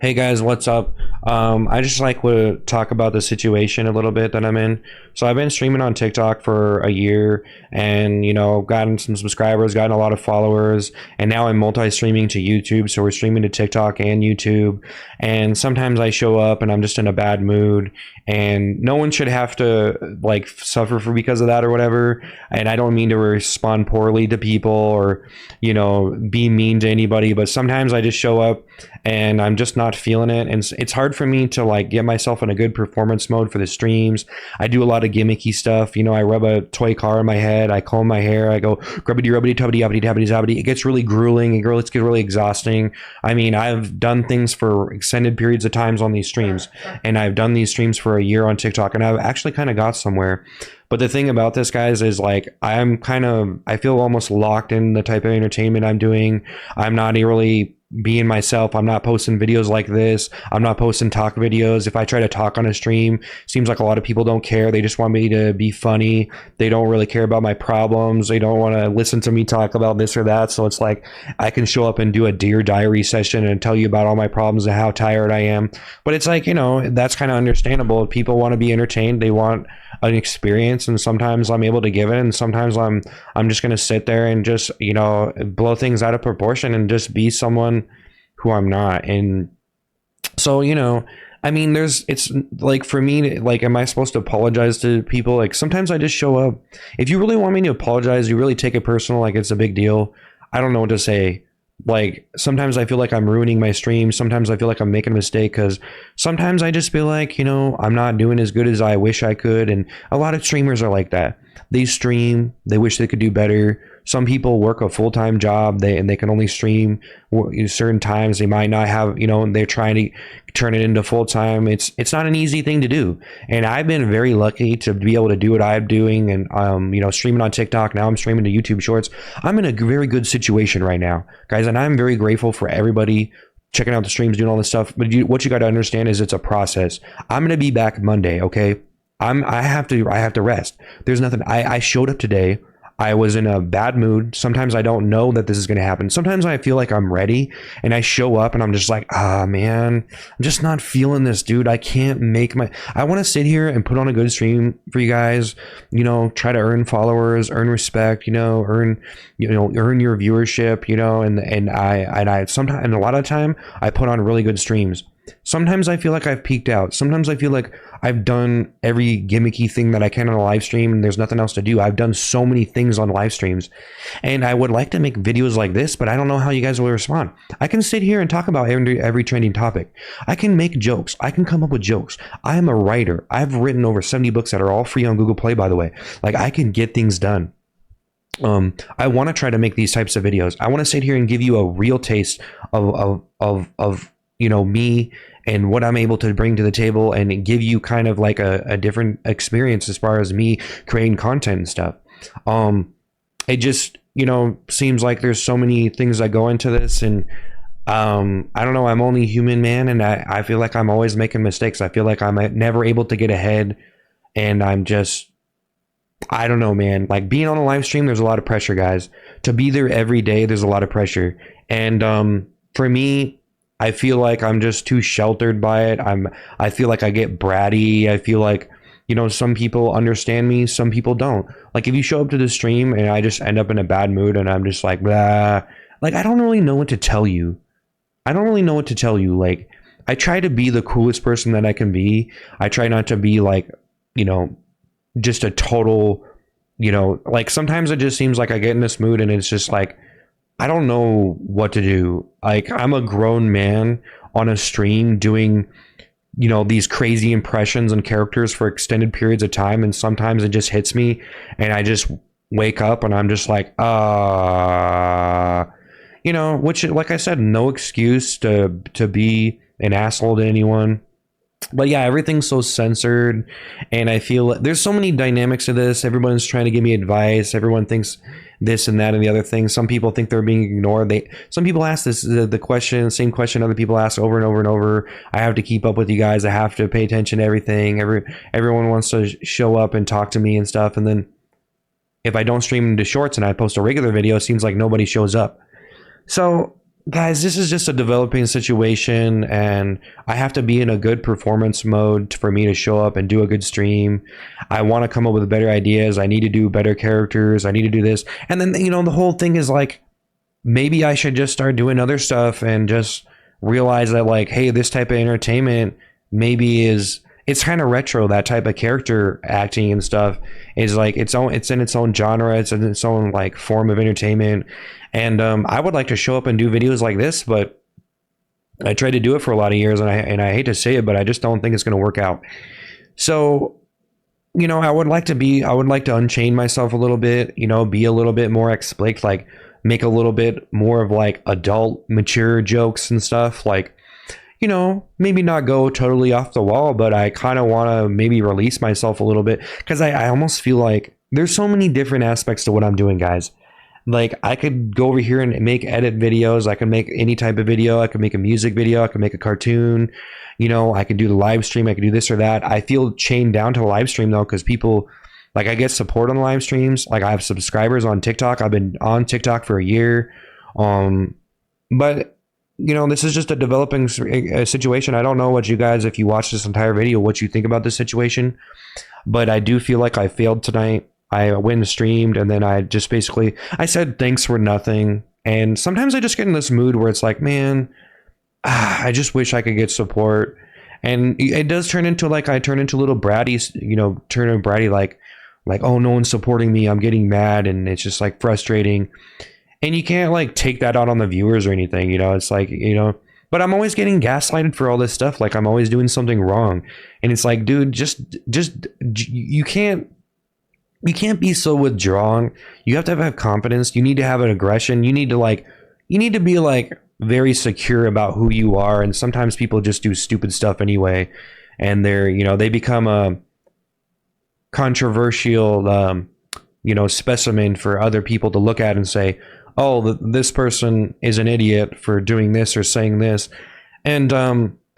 Hey guys, what's up? I just like to talk about the situation a little bit that I'm in. So I've been streaming on TikTok for a year and, gotten some subscribers, gotten a lot of followers, and now I'm multi-streaming to YouTube. So we're streaming to TikTok and YouTube. And sometimes I show up and I'm just in a bad mood and no one should have to like suffer for because of that or whatever. And I don't mean to respond poorly to people or, be mean to anybody, but sometimes I just show up and I'm just not feeling it. And it's hard for me to like get myself in a good performance mode for the streams. I do a lot of gimmicky stuff. I rub a toy car in my head. I comb my hair. I go grubbity rubbity tubbity yubbity tabbity zabbity. It gets really grueling. It gets really exhausting. I mean, I've done things for extended periods of times on these streams, and I've done these streams for a year on TikTok, and I've actually kind of got somewhere. But the thing about this, guys, is like I feel almost locked in the type of entertainment I'm doing. I'm not really being myself. I'm not posting videos like this. I'm not posting talk videos. If I try to talk on a stream, seems like a lot of people don't care. They just want me to be funny. They don't really care about my problems. They don't want to listen to me talk about this or that. So it's like I can show up and do a Dear Diary session and tell you about all my problems and how tired I am. But it's like, that's kind of understandable. People want to be entertained. They want an experience, and sometimes I'm able to give it, and sometimes I'm just gonna sit there and just blow things out of proportion and just be someone who I'm not. And so I mean, it's like, for me, like, am I supposed to apologize to people? Like, sometimes I just show up. If you really want me to apologize, you really take it personal, like it's a big deal, I don't know what to say. Like, sometimes I feel like I'm ruining my stream. Sometimes I feel like I'm making a mistake, because sometimes I just feel like, I'm not doing as good as I wish I could. And a lot of streamers are like that. They stream, they wish they could do better. Some people work a full-time job, they can only stream certain times. They might not have, they're trying to turn it into full-time. It's not an easy thing to do. And I've been very lucky to be able to do what I'm doing, and streaming on TikTok. Now I'm streaming to YouTube Shorts. I'm in a very good situation right now, guys, and I'm very grateful for everybody checking out the streams, doing all this stuff. But what you got to understand is it's a process. I'm gonna be back Monday, okay? I have to rest. There's nothing. I showed up today. I was in a bad mood. Sometimes I don't know that this is going to happen. Sometimes I feel like I'm ready and I show up and I'm just like, man, I'm just not feeling this, dude. I can't make I want to sit here and put on a good stream for you guys, try to earn followers, earn respect, earn your viewership, and I sometimes, and a lot of time I put on really good streams. Sometimes I feel like I've peaked out. Sometimes I feel like I've done every gimmicky thing that I can on a live stream and there's nothing else to do. I've done so many things on live streams, and I would like to make videos like this, but I don't know how you guys will respond. I can sit here and talk about every trending topic. I can make jokes. I can come up with jokes. I am a writer. I've written over 70 books that are all free on Google Play, by the way. Like, I can get things done. I want to try to make these types of videos. I want to sit here and give you a real taste of me and what I'm able to bring to the table, and give you kind of like a different experience as far as me creating content and stuff. It just, seems like there's so many things that go into this, and I don't know, I'm only human, man, and I feel like I'm always making mistakes. I feel like I'm never able to get ahead, and I don't know, man. Like, being on a live stream, there's a lot of pressure, guys. To be there every day, there's a lot of pressure. And for me, I feel like I'm just too sheltered by it. I feel like I get bratty. I feel like, some people understand me, some people don't. Like, if you show up to the stream and I just end up in a bad mood and I'm just like, blah, like, I don't really know what to tell you. Like, I try to be the coolest person that I can be. I try not to be like, just a total, like, sometimes it just seems like I get in this mood and it's just like, I don't know what to do. Like, I'm a grown man on a stream doing, these crazy impressions and characters for extended periods of time. And sometimes it just hits me and I just wake up and I'm just like, which, like I said, no excuse to be an asshole to anyone. But yeah, everything's so censored, and I feel there's so many dynamics to this. Everyone's trying to give me advice. Everyone thinks this and that and the other thing. Some people think they're being ignored. Some people ask the same question other people ask over and over and over. I have to keep up with you guys. I have to pay attention to everything. Everyone wants to show up and talk to me and stuff. And then if I don't stream into shorts and I post a regular video, it seems like nobody shows up. So guys, this is just a developing situation, and I have to be in a good performance mode for me to show up and do a good stream. I want to come up with better ideas. I need to do better characters. I need to do this. And then, the whole thing is like, maybe I should just start doing other stuff and just realize that, like, hey, this type of entertainment maybe is, it's kind of retro. That type of character acting and stuff is like it's in its own genre. It's in its own like form of entertainment. And I would like to show up and do videos like this, but I tried to do it for a lot of years, and I hate to say it, but I just don't think it's going to work out. So, I would like to unchain myself a little bit, be a little bit more explicit, like make a little bit more of like adult, mature jokes and stuff. Like, maybe not go totally off the wall, but I kind of want to maybe release myself a little bit, because I almost feel like there's so many different aspects to what I'm doing, guys. Like, I could go over here and make edit videos. I can make any type of video. I could make a music video. I could make a cartoon. I could do the live stream. I could do this or that. I feel chained down to the live stream though, because people, like, I get support on the live streams. Like, I have subscribers on TikTok. I've been on TikTok for a year. But this is just a developing situation. I don't know what you guys, if you watch this entire video, what you think about this situation. But I do feel like I failed tonight. I went and streamed, and then I just basically, I said thanks for nothing. And sometimes I just get in this mood where it's like, man, I just wish I could get support. And it does turn into like, I turn into little bratty, turn into bratty, like, oh, no one's supporting me. I'm getting mad. And it's just like frustrating. And you can't like take that out on the viewers or anything, it's like, but I'm always getting gaslighted for all this stuff. Like, I'm always doing something wrong. And it's like, dude, just you can't be so withdrawn. You have to have confidence. You need to have an aggression. You need to be like very secure about who you are. And sometimes people just do stupid stuff anyway. And they become a controversial, specimen for other people to look at and say, oh, this person is an idiot for doing this or saying this. And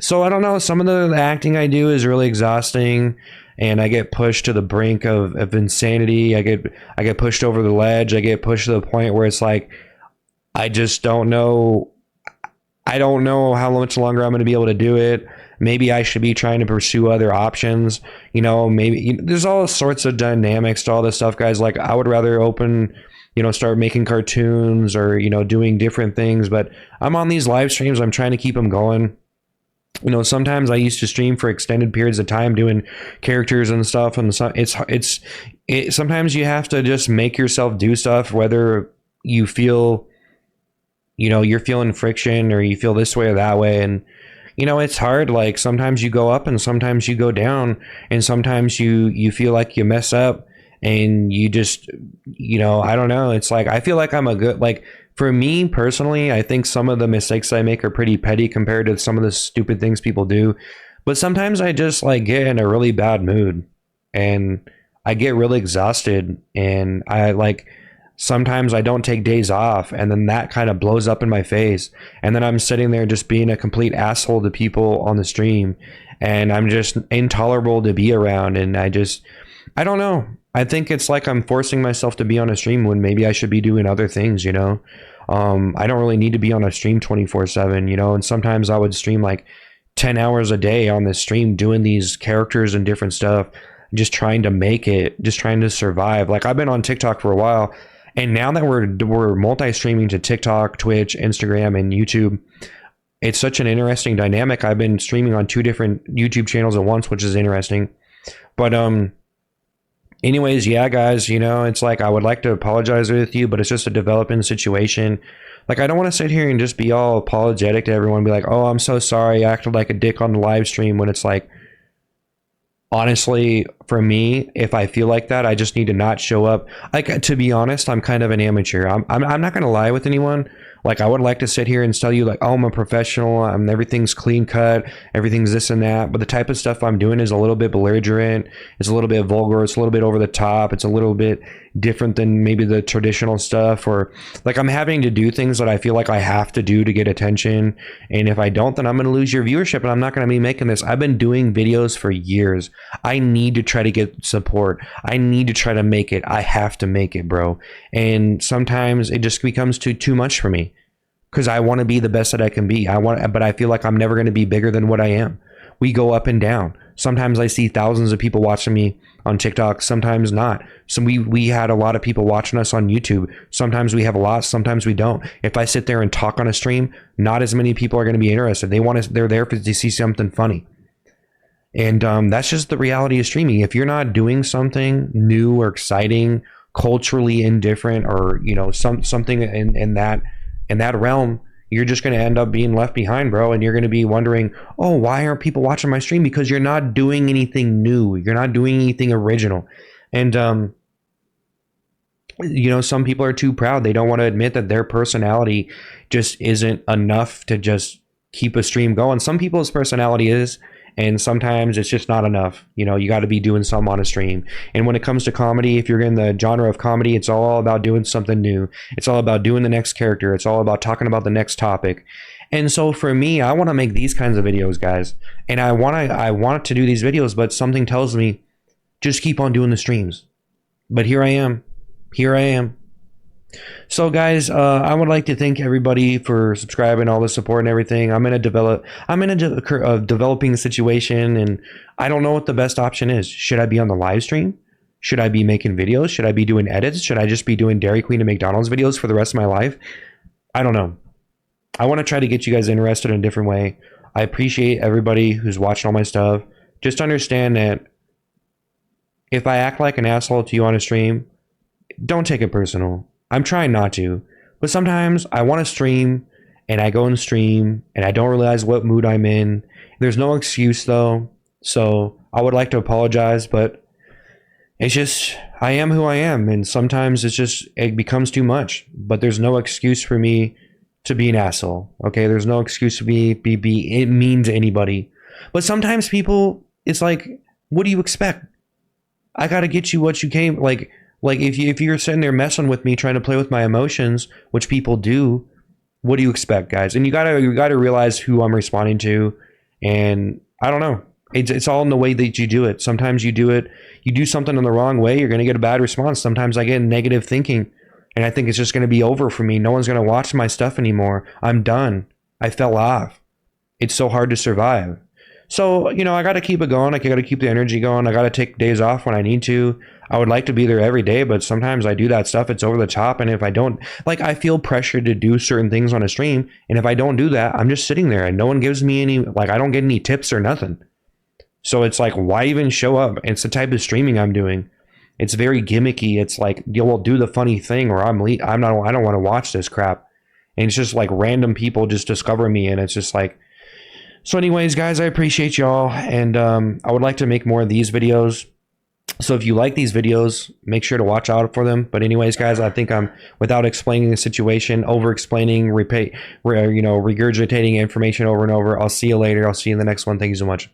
so I don't know. Some of the acting I do is really exhausting, and I get pushed to the brink of insanity. I get pushed over the ledge. I get pushed to the point where it's like, I just don't know. I don't know how much longer I'm going to be able to do it. Maybe I should be trying to pursue other options. Maybe there's all sorts of dynamics to all this stuff, guys. Like, I would rather start making cartoons or, doing different things. But I'm on these live streams. I'm trying to keep them going. Sometimes I used to stream for extended periods of time doing characters and stuff. And sometimes you have to just make yourself do stuff, whether you feel, you're feeling friction or you feel this way or that way. And, it's hard. Like, sometimes you go up and sometimes you go down, and sometimes you feel like you mess up and you just, I don't know. It's like, I feel like I'm for me personally, I think some of the mistakes I make are pretty petty compared to some of the stupid things people do. But sometimes I just like get in a really bad mood and I get really exhausted, and sometimes I don't take days off, and then that kind of blows up in my face. And then I'm sitting there just being a complete asshole to people on the stream, and I'm just intolerable to be around. And I don't know. I think it's like I'm forcing myself to be on a stream when maybe I should be doing other things, I don't really need to be on a stream 24/7, and sometimes I would stream like 10 hours a day on this stream doing these characters and different stuff, just trying to make it, just trying to survive. Like, I've been on TikTok for a while, and now that we're multi-streaming to TikTok, Twitch, Instagram, and YouTube, it's such an interesting dynamic. I've been streaming on 2 different YouTube channels at once, which is interesting. But anyways, yeah, guys, it's like, I would like to apologize with you, but it's just a developing situation. Like, I don't want to sit here and just be all apologetic to everyone, be like, oh, I'm so sorry, I acted like a dick on the live stream, when it's like, honestly, for me, if I feel like that, I just need to not show up. Like, to be honest, I'm kind of an amateur. I'm not going to lie with anyone. Like, I would like to sit here and tell you like, oh, I'm a professional, everything's clean cut, everything's this and that. But the type of stuff I'm doing is a little bit belligerent. It's a little bit vulgar. It's a little bit over the top. It's a little bit different than maybe the traditional stuff. Or like, I'm having to do things that I feel like I have to do to get attention. And if I don't, then I'm going to lose your viewership, and I'm not going to be making this. I've been doing videos for years. I need to try to get support. I need to try to make it. I have to make it, bro. And sometimes it just becomes too much for me. because I want to be the best that I can be. But I feel like I'm never going to be bigger than what I am. We go up and down. Sometimes I see thousands of people watching me on TikTok, sometimes not. So we had a lot of people watching us on YouTube. Sometimes we have a lot, sometimes we don't. If I sit there and talk on a stream, not as many people are going to be interested. They're there to see something funny. And that's just the reality of streaming. If you're not doing something new or exciting, culturally indifferent, or something in that realm, you're just going to end up being left behind, bro. And you're going to be wondering, oh, why aren't people watching my stream? Because you're not doing anything new. You're not doing anything original. And some people are too proud. They don't want to admit that their personality just isn't enough to just keep a stream going. Some people's personality is, and sometimes it's just not enough. You got to be doing something on a stream. And when it comes to comedy, if you're in the genre of comedy, it's all about doing something new. It's all about doing the next character. It's all about talking about the next topic. And so for me, I want to make these kinds of videos, guys. And I want to do these videos, but something tells me just keep on doing the streams. But here I am. So guys, I would like to thank everybody for subscribing, all the support and everything. I'm in a developing situation, and I don't know what the best option is. Should I be on the live stream? Should I be making videos? Should I be doing edits? Should I just be doing Dairy Queen and McDonald's videos for the rest of my life? I don't know. I want to try to get you guys interested in a different way. I appreciate everybody who's watching all my stuff. Just understand that if I act like an asshole to you on a stream, don't take it personal. I'm trying not to, but sometimes I want to stream and I go and stream and I don't realize what mood I'm in. There's no excuse though. So I would like to apologize, but it's just, I am who I am. And sometimes it becomes too much, but there's no excuse for me to be an asshole. Okay. There's no excuse to be mean to anybody, but sometimes people, it's like, what do you expect? I got to get you what you came, like if you're sitting there messing with me, trying to play with my emotions, which people do, what do you expect, guys? And you gotta realize who I'm responding to. And I don't know. It's all in the way that you do it. Sometimes you do something in the wrong way, you're gonna get a bad response. Sometimes I get negative thinking, and I think it's just gonna be over for me. No one's gonna watch my stuff anymore. I'm done. I fell off. It's so hard to survive. So, I got to keep it going. I got to keep the energy going. I got to take days off when I need to. I would like to be there every day, but sometimes I do that stuff. It's over the top. And if I don't, I feel pressured to do certain things on a stream. And if I don't do that, I'm just sitting there and no one gives me any, I don't get any tips or nothing. So it's like, why even show up? It's the type of streaming I'm doing. It's very gimmicky. It's like, you'll do the funny thing or I don't want to watch this crap. And it's just like random people just discover me. And it's just like, so anyways, guys, I appreciate y'all, and I would like to make more of these videos. So if you like these videos, make sure to watch out for them. But anyways, guys, I think I'm, without explaining the situation, over-explaining, regurgitating information over and over. I'll see you later. I'll see you in the next one. Thank you so much.